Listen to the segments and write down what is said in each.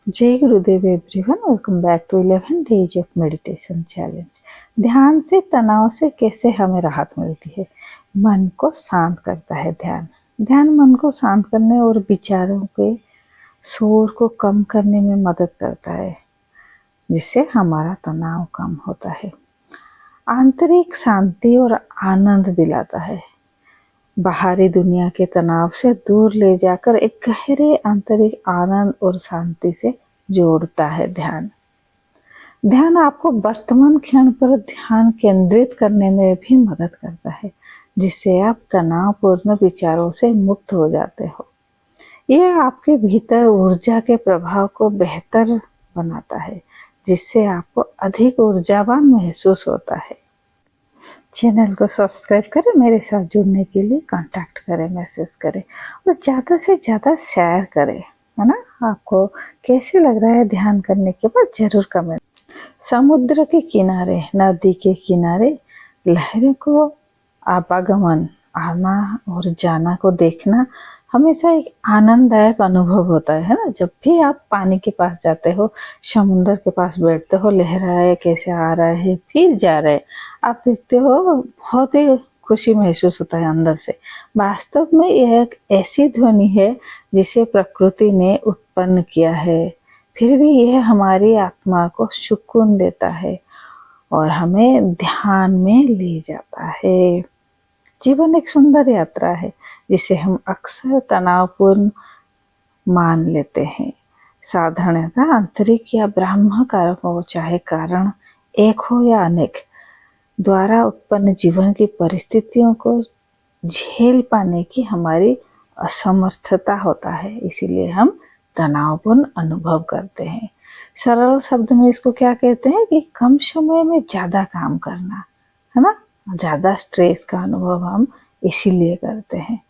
जय Gurudev everyone, welcome back to 11 days of meditation challenge. ध्यान से तनाव से कैसे हमें राहत मिलती है। मन को शांत करता है ध्यान। ध्यान मन को शांत करने और विचारों के शोर को कम करने में मदद करता है, जिससे हमारा तनाव कम होता है। आंतरिक शांति और आनंद दिलाता है। बाहरी दुनिया के तनाव से दूर ले जाकर एक गहरे आंतरिक आनंद और शांति से जोड़ता है ध्यान। ध्यान आपको वर्तमान क्षण पर ध्यान केंद्रित करने में भी मदद करता है, जिससे आप तनावपूर्ण विचारों से मुक्त हो जाते हो। यह आपके भीतर ऊर्जा के प्रभाव को बेहतर बनाता है, जिससे आपको अधिक ऊर्जावान महसूस होता है। चैनल को सब्सक्राइब करें, मेरे साथ जुड़ने के लिए कांटेक्ट करें, मैसेज करें और ज़्यादा से ज़्यादा शेयर करें, है ना। आपको कैसे लग रहा है ध्यान करने के बाद ज़रूर कमेंट। समुद्र के किनारे, नदी के किनारे लहरों को आवागमन, आना और जाना को देखना हमेशा एक आनंददायक अनुभव होता है ना। जब भी आप पानी के पास जाते हो, समुद्र के पास बैठते हो, लहराए कैसे आ रहा है फिर जा रहे, आप देखते हो, बहुत ही खुशी महसूस होता है अंदर से। वास्तव में यह एक ऐसी ध्वनि है जिसे प्रकृति ने उत्पन्न किया है, फिर भी यह हमारी आत्मा को सुकून देता है और हमें ध्यान में ले जाता है। जीवन एक सुंदर यात्रा है जिसे हम अक्सर तनावपूर्ण मान लेते हैं। साधारणतः आंतरिक या ब्रह्म कारक हो, चाहे कारण एक हो या अनेक, द्वारा उत्पन्न जीवन की परिस्थितियों को झेल पाने की हमारी असमर्थता होता है, इसीलिए हम तनावपूर्ण अनुभव करते हैं। सरल शब्द में इसको क्या कहते हैं कि कम समय में ज़्यादा काम करना, है ना। ज़्यादा स्ट्रेस का अनुभव हम इसीलिए करते हैं।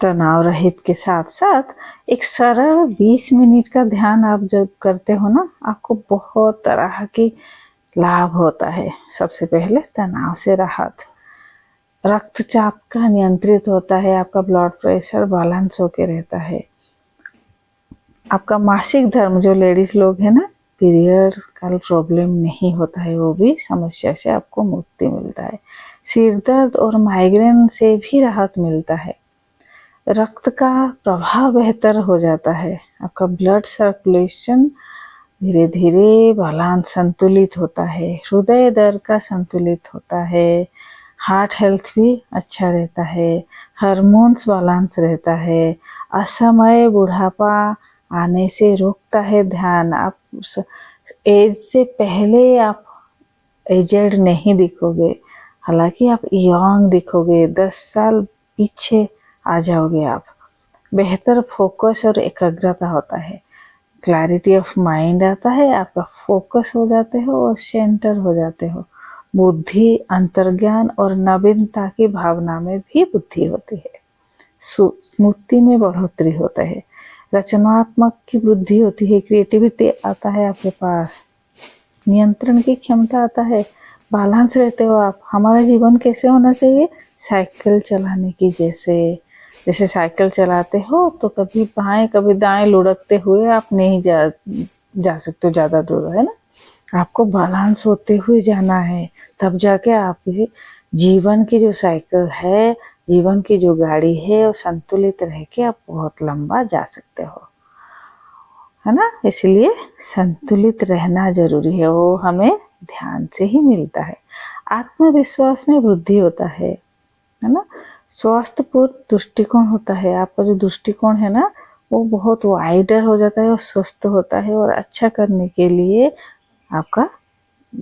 तनाव रहित के साथ साथ एक सरल 20 मिनट का ध्यान आप जब करते हो ना, आपको बहुत तरह की लाभ होता है। सबसे पहले तनाव से राहत, रक्तचाप का नियंत्रित होता है, आपका ब्लड प्रेशर बैलेंस होके रहता है। आपका मासिक धर्म, जो लेडीज लोग हैं ना, पीरियड का प्रॉब्लम नहीं होता है, वो भी समस्या से आपको मुक्ति मिलता है। सिर दर्द और माइग्रेन से भी राहत मिलता है। रक्त का प्रवाह बेहतर हो जाता है। आपका ब्लड सर्कुलेशन धीरे धीरे बैलेंस संतुलित होता है। हृदय दर का संतुलित होता है। हार्ट हेल्थ भी अच्छा रहता है। हार्मोन्स बैलेंस रहता है। असमय बुढ़ापा आने से रोकता है ध्यान। आप एज से पहले आप एजेड नहीं दिखोगे, हालांकि आप यंग दिखोगे। 10 साल पीछे आ जाओगे आप। बेहतर फोकस और एकाग्रता होता है। क्लैरिटी ऑफ माइंड आता है, आपका फोकस हो जाते हो और सेंटर हो जाते हो। बुद्धि, अंतर्ज्ञान और नवीनता की भावना में भी बुद्धि होती है। स्मृति में बढ़ोतरी होता है। रचनात्मक की बुद्धि होती है। क्रिएटिविटी आता है आपके पास। नियंत्रण की क्षमता आता है। बैलेंस रहते हो आप। हमारा जीवन कैसे होना चाहिए, साइकिल चलाने की जैसे साइकिल चलाते हो तो कभी बाएं कभी दाएं लुढ़कते हुए आप नहीं जा सकते ज़्यादा दूर, है ना। आपको बैलेंस होते हुए जाना है, तब जाके आपकी जीवन की जो साइकिल है, जीवन की जो गाड़ी है, वो संतुलित रह के आप बहुत लंबा जा सकते हो, है ना। इसलिए संतुलित रहना जरूरी है, वो हमें ध्यान से ही मिलता है। आत्मविश्वास में वृद्धि होता है ना। स्वास्थ्यपूर्ण दृष्टिकोण होता है। आपका जो दृष्टिकोण है ना, वो बहुत वाइडर हो जाता है और स्वस्थ होता है और अच्छा करने के लिए आपका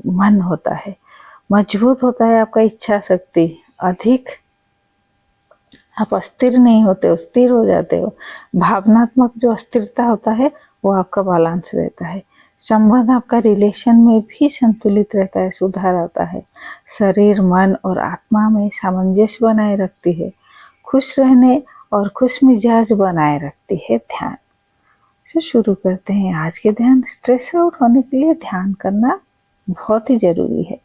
मन होता है। मजबूत होता है आपका इच्छा शक्ति। अधिक आप अस्थिर नहीं होते हो, स्थिर हो जाते हो। भावनात्मक जो अस्थिरता होता है वो आपका बैलेंस रहता है। संबंध आपका रिलेशन में भी संतुलित रहता है, सुधार आता है। शरीर, मन और आत्मा में सामंजस्य बनाए रखती है। खुश रहने और खुश मिजाज बनाए रखती है ध्यान। तो शुरू करते हैं आज के ध्यान। स्ट्रेस आउट होने के लिए ध्यान करना बहुत ही जरूरी है।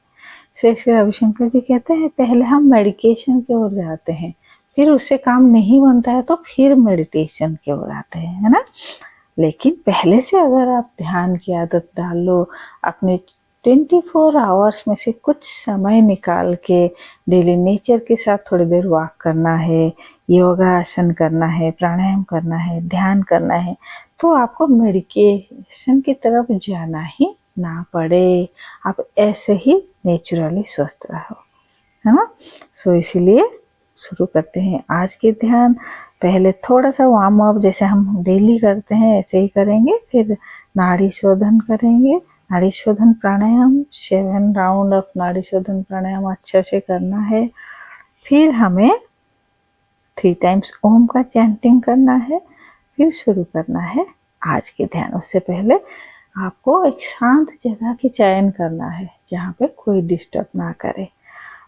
श्री रविशंकर जी कहते हैं, पहले हम मेडिकेशन की ओर जाते हैं, फिर उससे काम नहीं बनता है तो फिर मेडिटेशन की ओर आते हैं, है ना। लेकिन पहले से अगर आप ध्यान की आदत डाल लो, अपने 24 आवर्स में से कुछ समय निकाल के डेली नेचर के साथ थोड़ी देर वॉक करना है, योगा आसन करना है, प्राणायाम करना है, ध्यान करना है, तो आपको मेडिकेशन की तरफ जाना ही ना पड़े। आप ऐसे ही नेचुरली स्वस्थ रहो, है ना। सो इसीलिए शुरू करते हैं आज के ध्यान। पहले थोड़ा सा वार्म अप जैसे हम डेली करते हैं ऐसे ही करेंगे, फिर नाड़ी शोधन करेंगे। नाड़ी शोधन प्राणायाम 7 राउंड ऑफ नाड़ी शोधन प्राणायाम अच्छे से करना है। फिर हमें 3 टाइम्स ओम का चैंटिंग करना है। फिर शुरू करना है आज के ध्यान। उससे पहले आपको एक शांत जगह की चयन करना है जहाँ पे कोई डिस्टर्ब ना करे।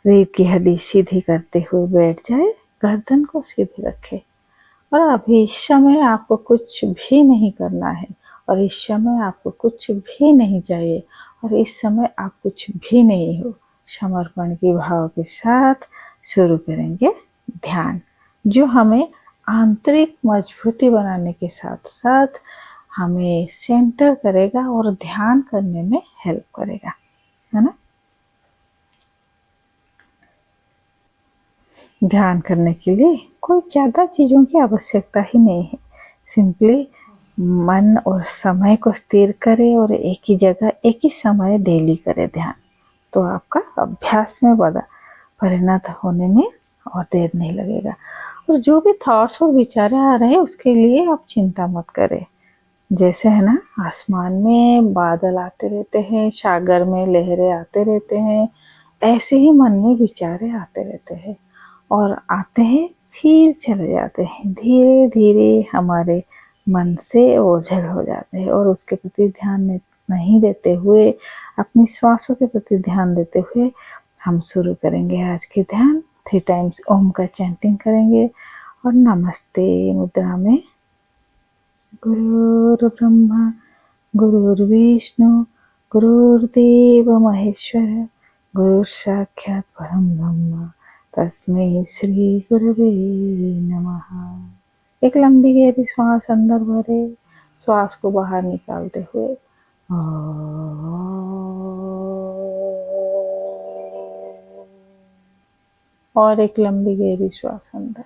रीढ़ की हड्डी सीधी करते हुए बैठ जाए, गर्दन को सीधी रखे। और अभी इस समय आपको कुछ भी नहीं करना है, और इस समय आपको कुछ भी नहीं चाहिए, और इस समय आप कुछ भी नहीं हो। समर्पण के भाव के साथ शुरू करेंगे ध्यान, जो हमें आंतरिक मजबूती बनाने के साथ साथ हमें सेंटर करेगा और ध्यान करने में हेल्प करेगा, है ना। ध्यान करने के लिए कोई ज़्यादा चीज़ों की आवश्यकता ही नहीं है। सिंपली मन और समय को स्थिर करें और एक ही जगह एक ही समय डेली करें ध्यान, तो आपका अभ्यास में बड़ा परिणत होने में और देर नहीं लगेगा। और जो भी थॉट्स और विचार आ रहे हैं उसके लिए आप चिंता मत करें। जैसे है ना, आसमान में बादल आते रहते हैं, सागर में लहरें आते रहते हैं, ऐसे ही मन में विचारें आते रहते हैं और आते हैं फिर चले जाते हैं। धीरे धीरे हमारे मन से ओझल हो जाते हैं और उसके प्रति ध्यान नहीं देते हुए, अपनी श्वासों के प्रति ध्यान देते हुए हम शुरू करेंगे आज के ध्यान। 3 टाइम्स ओम का चैंटिंग करेंगे और नमस्ते मुद्रा में गुरुर्ब्रह्मा गुरुर्विष्णु गुरुर्देव महेश्वर गुरु साक्षात परम ब्रह्म तस्मै श्री गुरवे नमः। एक लंबी गहरी श्वास अंदर भरे, श्वास को बाहर निकालते हुए और एक लंबी गहरी श्वास अंदर।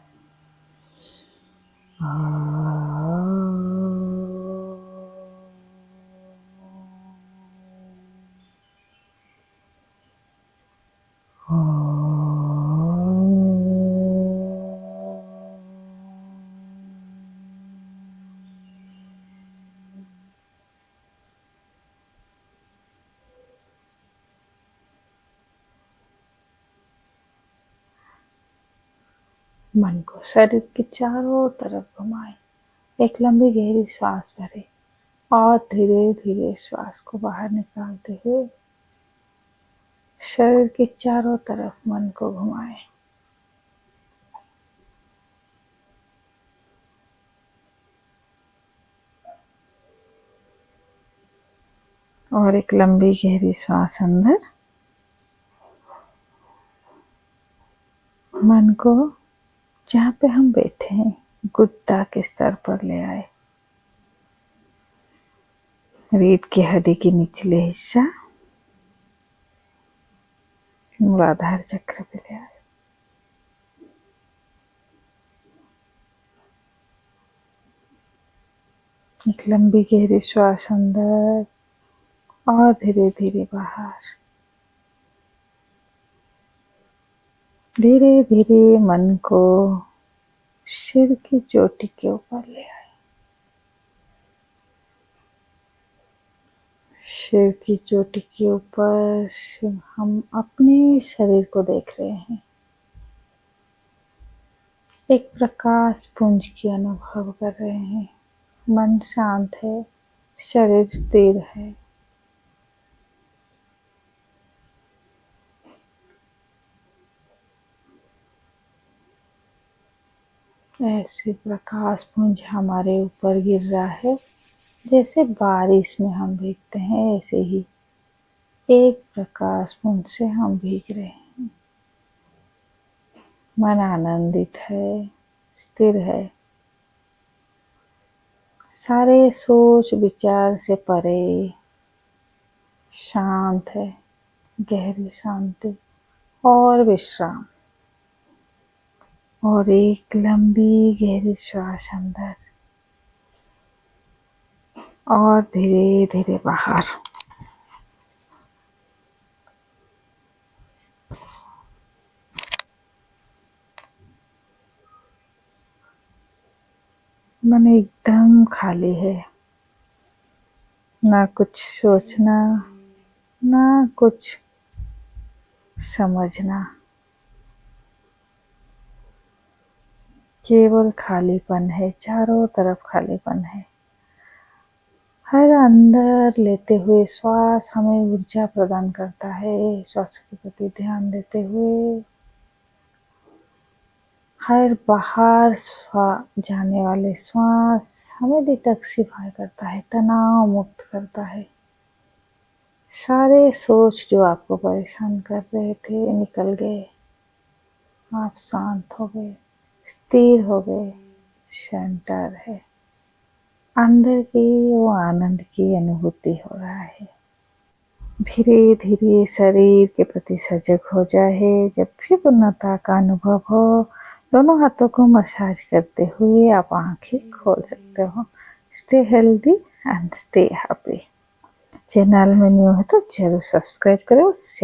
मन को शरीर के चारों तरफ घुमाएं। एक लंबी गहरी श्वास भरें और धीरे धीरे श्वास को बाहर निकालते हुए शरीर के चारों तरफ मन को घुमाएं। और एक लंबी गहरी श्वास अंदर। मन को जहाँ पे हम बैठे हैं गुद्दा के स्तर पर ले आए। रीढ़ की हड्डी के निचले हिस्सा मूलाधार चक्र पे ले आए। एक लंबी गहरी श्वास अंदर और धीरे धीरे बाहर। धीरे धीरे मन को सिर की चोटी के ऊपर ले आए। सिर की चोटी के ऊपर हम अपने शरीर को देख रहे हैं। एक प्रकाश पुंज की अनुभव कर रहे हैं। मन शांत है, शरीर स्थिर है। ऐसे प्रकाश पुंज हमारे ऊपर गिर रहा है, जैसे बारिश में हम भीगते हैं ऐसे ही एक प्रकाश पुंज से हम भीग रहे हैं। मन आनंदित है, स्थिर है, सारे सोच विचार से परे, शांत है, गहरी शांति और विश्राम। और एक लंबी गहरी श्वास अंदर और धीरे धीरे बाहर। मन एकदम खाली है, ना कुछ सोचना, ना कुछ समझना, केवल खालीपन है, चारों तरफ खालीपन है। हर अंदर लेते हुए श्वास हमें ऊर्जा प्रदान करता है। श्वास के प्रति ध्यान देते हुए हर बाहर जाने वाले श्वास हमें डिटॉक्सिफाई करता है, तनाव मुक्त करता है। सारे सोच जो आपको परेशान कर रहे थे निकल गए, आप शांत हो गए, स्थिर हो गए, सेंटर है। अंदर की वो आनंद की अनुभूति हो रहा है। धीरे धीरे शरीर के प्रति सजग हो जाए। जब भी पूर्णता का अनुभव हो, दोनों हाथों को मसाज करते हुए आप आंखें खोल सकते हो। Stay healthy and stay happy. Channel में न्यू है तो जरूर सब्सक्राइब करो।